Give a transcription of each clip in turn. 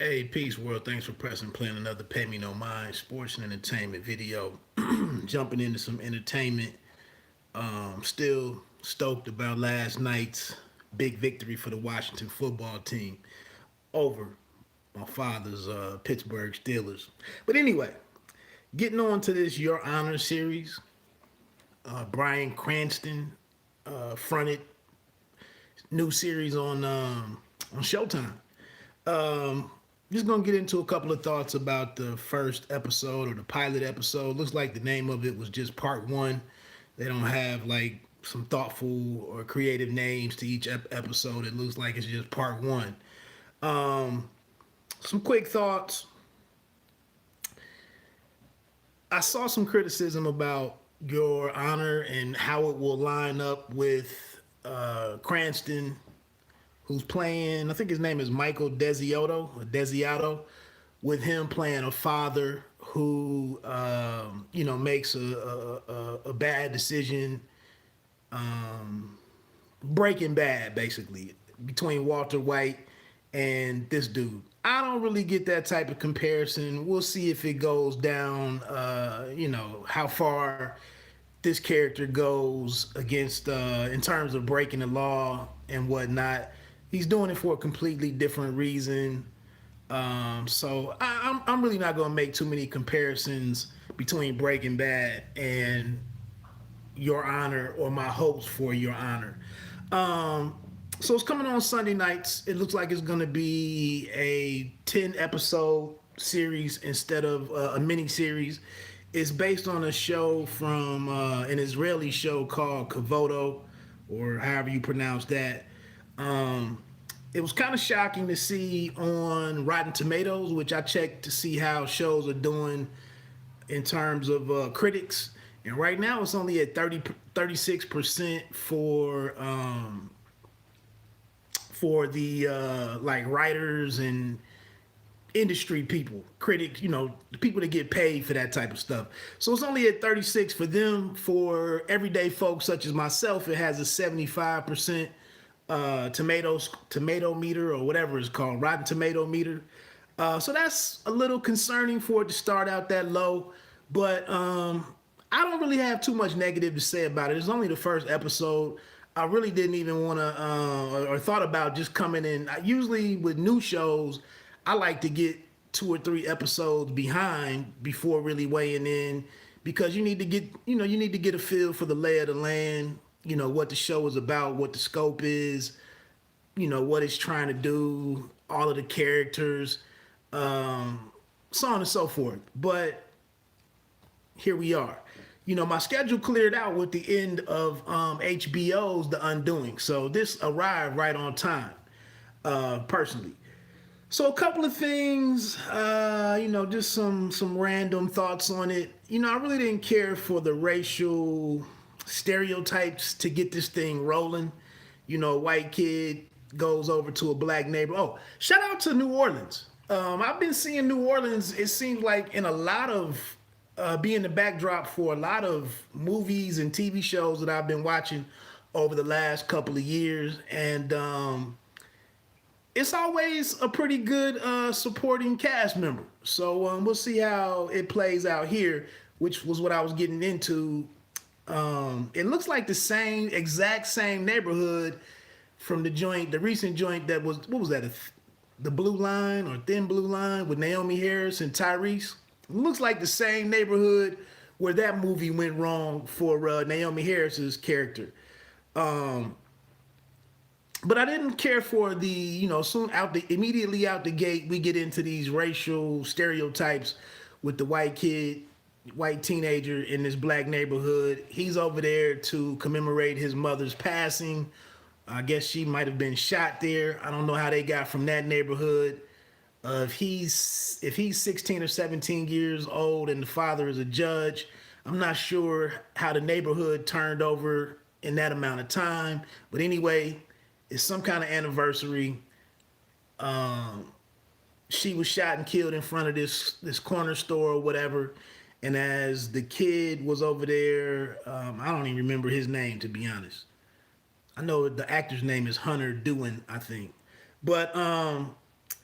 Hey, peace world. Thanks for pressing play on another Pay Me No Mind sports and entertainment video. Jumping into some entertainment. Still stoked about last night's big victory for the Washington football team over my father's Pittsburgh Steelers. But anyway, getting on to this Your Honor series. Bryan Cranston fronted new series on Showtime. Just gonna get into a couple of thoughts about the first episode or the pilot episode. Looks like the name of it was just part one. They don't have like some thoughtful or creative names to each episode. It looks like it's just part one. Um, some quick thoughts. I saw some criticism about Your Honor and how it will line up with Cranston, who's playing. I think his name is Michael Desiato, with him playing a father who, makes a bad decision, Breaking Bad, basically, between Walter White and this dude. I don't really get that type of comparison. We'll see if it goes down, how far this character goes against, in terms of breaking the law and whatnot. He's doing it for a completely different reason. So I'm really not going to make too many comparisons between Breaking Bad and Your Honor or my hopes for Your Honor. So it's coming on Sunday nights. It looks like it's going to be a 10 episode series instead of a mini series. It's based on a show from an Israeli show called Kavodo, or however you pronounce that. Um, it was kind of shocking to see on Rotten Tomatoes, which I checked to see how shows are doing in terms of critics. And right now it's only at 36% for the like writers and industry people, critics, the people that get paid for that type of stuff. So it's only at 36 for them. For everyday folks such as myself, it has a 75% tomato meter, or whatever it's called, Rotten Tomato meter. So that's a little concerning for it to start out that low. But I don't really have too much negative to say about it. It's only the first episode. I really didn't even want to, or thought about just coming in. Usually with new shows, I like to get two or three episodes behind before really weighing in, because you need to get a feel for the lay of the land, what the show is about, what the scope is, what it's trying to do, all of the characters, so on and so forth. But here we are. My schedule cleared out with the end of HBO's The Undoing. So this arrived right on time, personally. So a couple of things, just some random thoughts on it. I really didn't care for the racial stereotypes to get this thing rolling. White kid goes over to a black neighbor. Oh, shout out to New Orleans. I've been seeing New Orleans, it seems like, in a lot of being the backdrop for a lot of movies and TV shows that I've been watching over the last couple of years. And it's always a pretty good supporting cast member. So we'll see how it plays out here, which was what I was getting into. It looks like the exact same neighborhood from the recent joint that was, what was that? The Blue Line or Thin Blue Line with Naomi Harris and Tyrese. It looks like the same neighborhood where that movie went wrong for Naomi Harris's character. But I didn't care for the, immediately out the gate, we get into these racial stereotypes with the white teenager in this black neighborhood. He's over there to commemorate his mother's passing. I guess she might have been shot there. I don't know how they got from that neighborhood. If he's 16 or 17 years old and the father is a judge, I'm not sure how the neighborhood turned over in that amount of time. But anyway, it's some kind of anniversary. She was shot and killed in front of this corner store or whatever. And as the kid was over there, I don't even remember his name, to be honest. I know the actor's name is Hunter Dewin, I think. But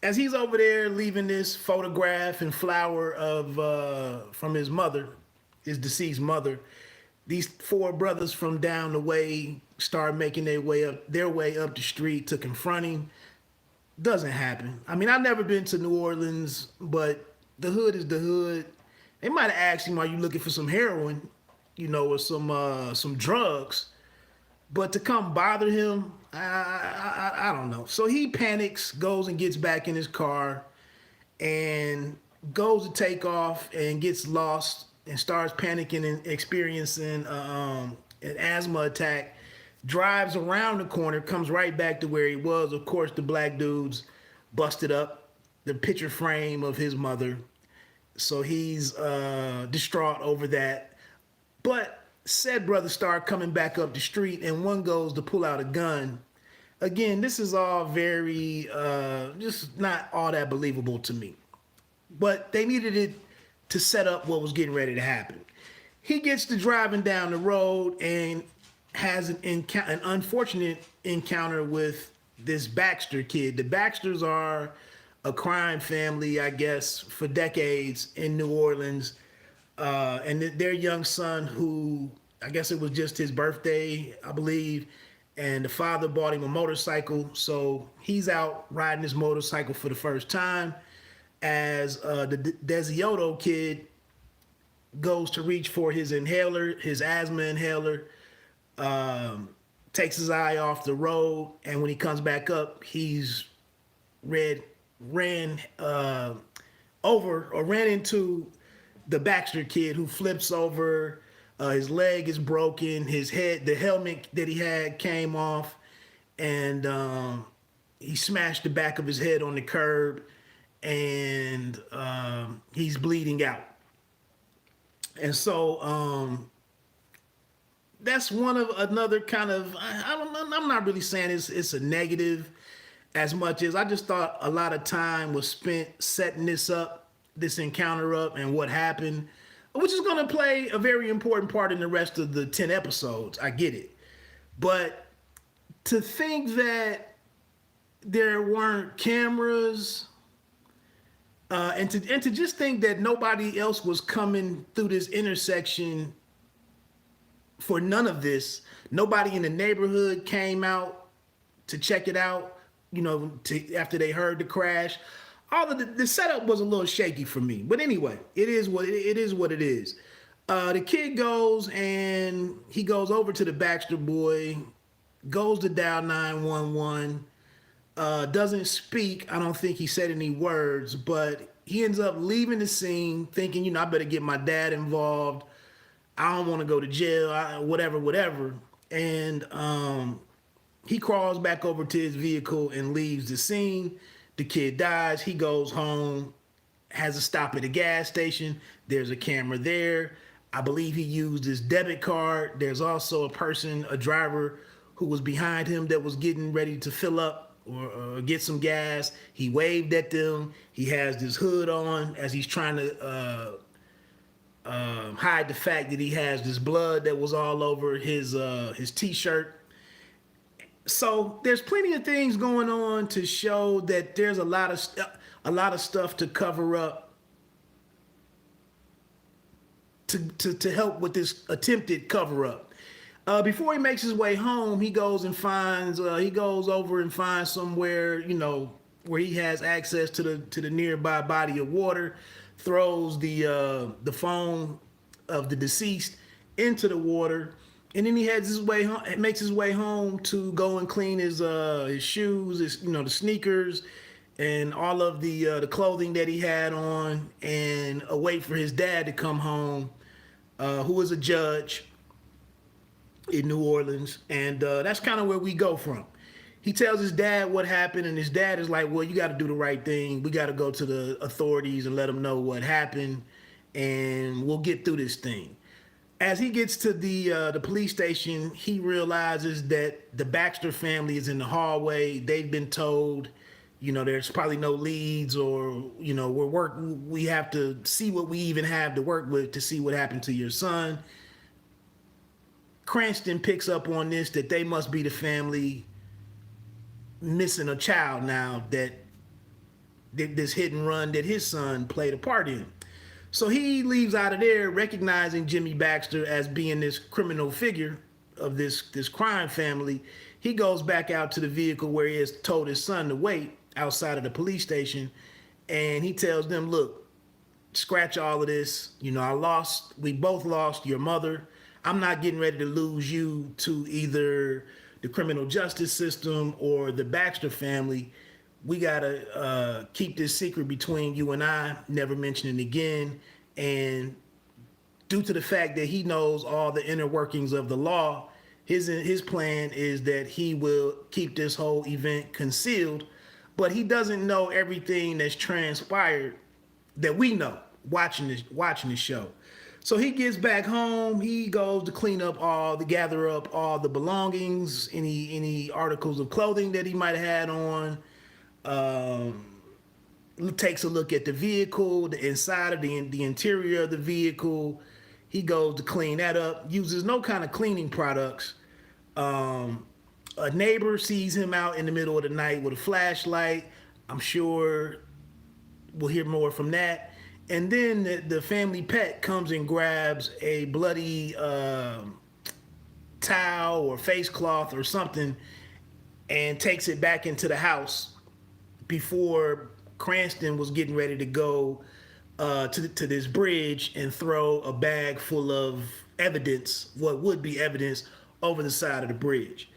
As he's over there leaving this photograph and flower of from his mother, his deceased mother, these four brothers from down the way start making their way up the street to confront him. Doesn't happen. I mean, I've never been to New Orleans, but the hood is the hood. They might have asked him, "Are you looking for some heroin, or some drugs?" But to come bother him, I don't know. So he panics, goes and gets back in his car, and goes to take off and gets lost and starts panicking and experiencing an asthma attack. Drives around the corner, comes right back to where he was. Of course, the black dude's busted up the picture frame of his mother. So he's distraught over that. But said brothers start coming back up the street, and one goes to pull out a gun. Again, this is all very, just not all that believable to me. But they needed it to set up what was getting ready to happen. He gets to driving down the road and has an unfortunate encounter with this Baxter kid. The Baxters are a crime family, I guess, for decades in New Orleans. And their young son, who I guess it was just his birthday, I believe, and the father bought him a motorcycle. So he's out riding his motorcycle for the first time as the Desioto kid goes to reach for his inhaler, his asthma inhaler, takes his eye off the road, and when he comes back up, he's ran into the Baxter kid, who flips over. His leg is broken. The helmet that he had came off, and he smashed the back of his head on the curb, and he's bleeding out. And so that's one of another kind of, I don't know, I'm not really saying it's a negative as much as I just thought a lot of time was spent setting this encounter up and what happened, which is going to play a very important part in the rest of the 10 episodes. I get it. But to think that there weren't cameras, and to just think that nobody else was coming through this intersection for none of this. Nobody in the neighborhood came out to check it out, after they heard the crash. All of the setup was a little shaky for me. But anyway, it is what it is. The kid goes over to the Baxter boy, goes to dial 911, doesn't speak. I don't think he said any words, but he ends up leaving the scene thinking, I better get my dad involved. I don't want to go to jail, whatever. And he crawls back over to his vehicle and leaves the scene. The kid dies. He goes home, has a stop at a gas station. There's a camera there. I believe he used his debit card. There's also a driver who was behind him that was getting ready to fill up or get some gas. He waved at them. He has this hood on as he's trying to hide the fact that he has this blood that was all over his t-shirt. So there's plenty of things going on to show that there's a lot of stuff to cover up to help with this attempted cover up. Before he makes his way home, he goes over and finds somewhere, where he has access to the nearby body of water, throws the phone of the deceased into the water, and then he makes his way home to go and clean his shoes, the sneakers, and all of the clothing that he had on, and wait for his dad to come home, who is a judge in New Orleans, and that's kind of where we go from. He tells his dad what happened, and his dad is like, well, you got to do the right thing. We got to go to the authorities and let them know what happened, and we'll get through this thing. As he gets to the police station, he realizes that the Baxter family is in the hallway. They've been told, there's probably no leads, or, we have to see what we even have to work with to see what happened to your son. Cranston picks up on this, that they must be the family missing a child now that this hit and run that his son played a part in. So he leaves out of there recognizing Jimmy Baxter as being this criminal figure of this crime family. He goes back out to the vehicle where he has told his son to wait outside of the police station, and he tells them, look, scratch all of this. You know, we both lost your mother. I'm not getting ready to lose you to either the criminal justice system or the Baxter family. We got to keep this secret between you and I, never mention it again. And due to the fact that he knows all the inner workings of the law, his plan is that he will keep this whole event concealed, but he doesn't know everything that's transpired that we know watching the show. So he gets back home. He goes to gather up all the belongings, any articles of clothing that he might have had on. Takes a look at the vehicle, the inside of the interior of the vehicle. He goes to clean that up. Uses no kind of cleaning products. A neighbor sees him out in the middle of the night with a flashlight. I'm sure we'll hear more from that. And then the family pet comes and grabs a bloody towel or face cloth or something and takes it back into the house before Cranston was getting ready to go to this bridge and throw a bag full of evidence, what would be evidence, over the side of the bridge.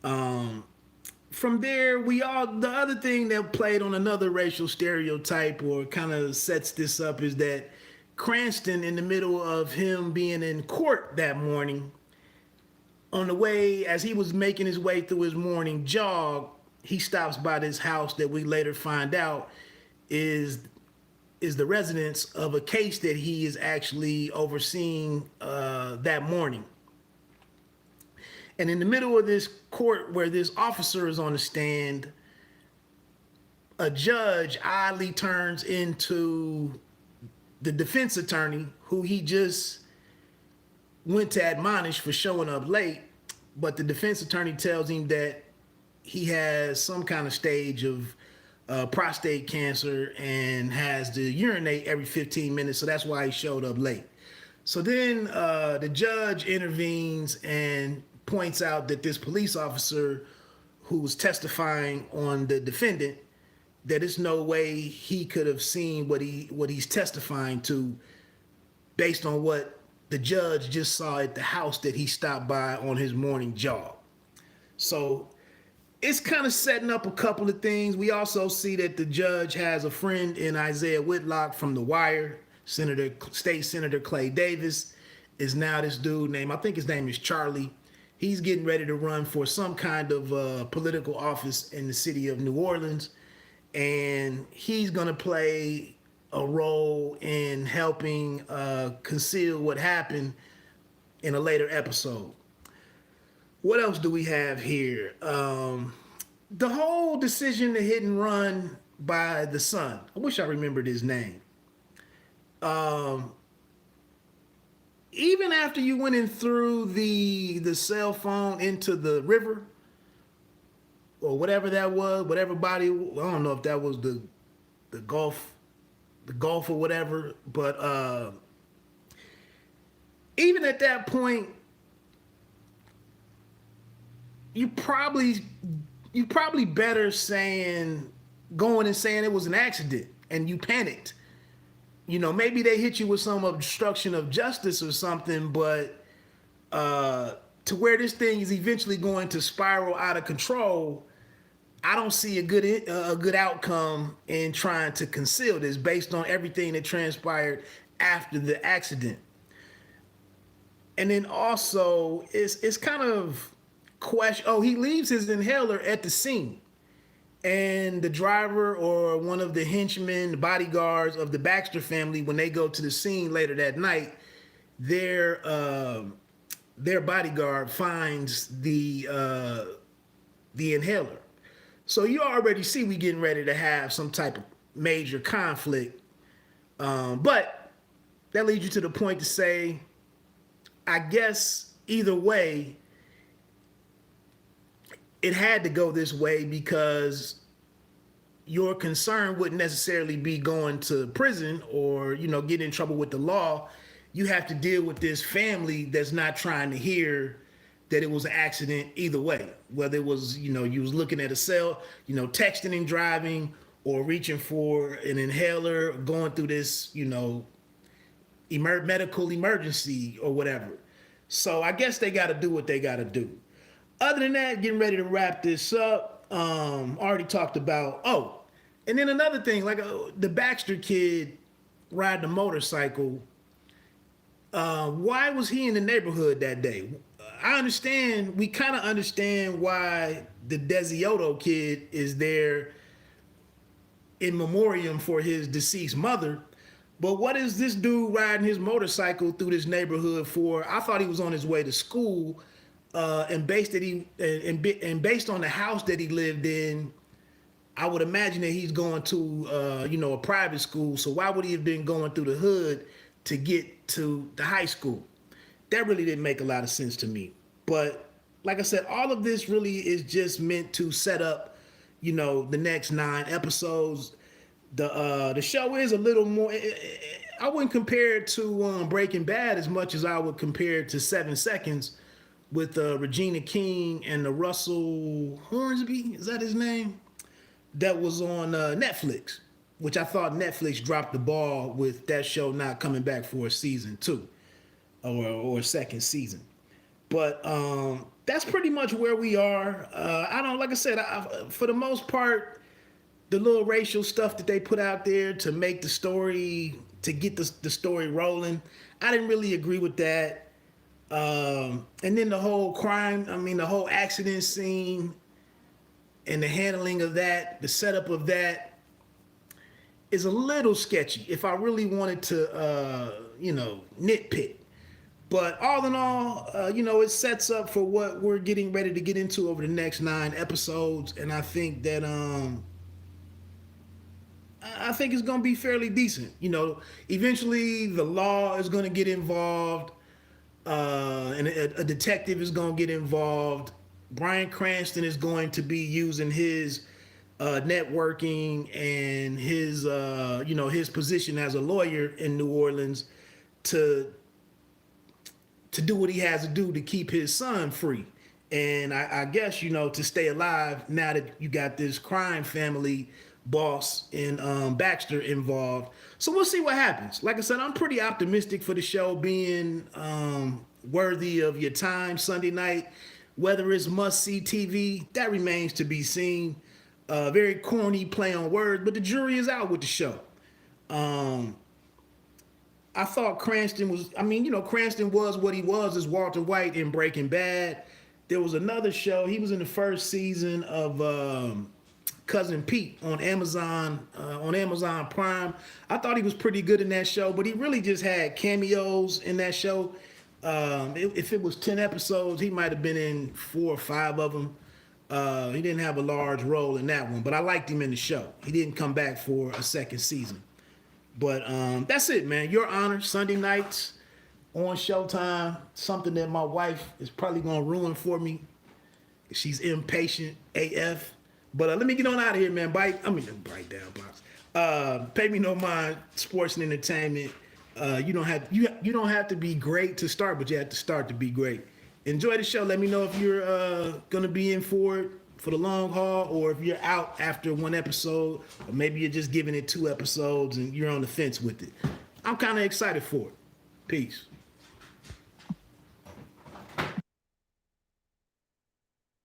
From there, the other thing that played on another racial stereotype or kind of sets this up is that Cranston, in the middle of him being in court that morning, on the way, as he was making his way through his morning jog, he stops by this house that we later find out is the residence of a case that he is actually overseeing that morning. And in the middle of this court where this officer is on the stand, a judge oddly turns into the defense attorney who he just went to admonish for showing up late. But the defense attorney tells him that he has some kind of stage of prostate cancer and has to urinate every 15 minutes. So that's why he showed up late. So then the judge intervenes and points out that this police officer who was testifying on the defendant, that there's no way he could have seen what he's testifying to based on what the judge just saw at the house that he stopped by on his morning jog. So it's kind of setting up a couple of things. We also see that the judge has a friend in Isaiah Whitlock from The Wire. State Senator Clay Davis is now this dude named, I think his name is Charlie. He's getting ready to run for some kind of political office in the city of New Orleans. And he's going to play a role in helping conceal what happened in a later episode. What else do we have here? The whole decision to hit and run by the son. I wish I remembered his name. Even after you went in through the cell phone into the river or whatever that was, whatever body, I don't know if that was the Gulf or whatever, but even at that point, you probably better going and saying it was an accident and you panicked. You know, maybe they hit you with some obstruction of justice or something, but to where this thing is eventually going to spiral out of control, I don't see a good outcome in trying to conceal this based on everything that transpired after the accident. And then also, it's kind of question. Oh, he leaves his inhaler at the scene. And the driver or one of the henchmen, the bodyguards of the Baxter family, when they go to the scene later that night, their bodyguard finds the inhaler. So you already see we getting ready to have some type of major conflict. But that leads you to the point to say, I guess either way, it had to go this way because your concern wouldn't necessarily be going to prison or, getting in trouble with the law. You have to deal with this family that's not trying to hear that it was an accident either way. Whether it was, you was looking at a cell, texting and driving, or reaching for an inhaler, going through this, medical emergency or whatever. So I guess they got to do what they got to do. Other than that, getting ready to wrap this up. Already talked about. Oh, and then another thing, like the Baxter kid riding a motorcycle. Why was he in the neighborhood that day? I understand. We kind of understand why the Desiotto kid is there in memoriam for his deceased mother. But what is this dude riding his motorcycle through this neighborhood for? I thought he was on his way to school, and based on the house that he lived in, I would imagine that he's going to a private school. So why would he have been going through the hood to get to the high school? That really didn't make a lot of sense to me. But like I said, all of this really is just meant to set up, the next 9 episodes. The show is a little more. I wouldn't compare it to Breaking Bad as much as I would compare it to 7 Seconds with Regina King and the Russell Hornsby. Is that his name? That was on Netflix, which I thought Netflix dropped the ball with that show not coming back for a season 2 or a second season. But that's pretty much where we are. Like I said, for the most part, the little racial stuff that they put out there to make the story, to get the story rolling, I didn't really agree with that. And then the whole the whole accident scene and the handling of that, the setup of that is a little sketchy if I really wanted to, nitpick. But all in all, it sets up for what we're getting ready to get into over the next 9 episodes. And I think that, I think it's going to be fairly decent. Eventually the law is going to get involved, and a detective is going to get involved. Bryan Cranston is going to be using his networking and his, his position as a lawyer in New Orleans to do what he has to do to keep his son free. And I guess, to stay alive now that you got this crime family boss and Baxter involved. So we'll see what happens. Like I said, I'm pretty optimistic for the show being worthy of your time Sunday night. Whether it's must-see TV, that remains to be seen. Very corny play on words, but the jury is out with the show. I thought Cranston was, Cranston was what he was as Walter White in Breaking Bad. There was another show. He was in the first season of Cousin Pete on Amazon Prime. I thought he was pretty good in that show, but he really just had cameos in that show. If it was 10 episodes, he might have been in 4 or 5 of them. He didn't have a large role in that one, but I liked him in the show. He didn't come back for a second season. But that's it, man. Your Honor, Sunday nights on Showtime. Something that my wife is probably going to ruin for me. She's impatient AF. But let me get on out of here, man. Bite down, box. Pay me no mind. Sports and entertainment. You don't have to be great to start, but you have to start to be great. Enjoy the show. Let me know if you're going to be in for it for the long haul, or if you're out after 1 episode, or maybe you're just giving it 2 episodes and you're on the fence with it. I'm kind of excited for it. Peace.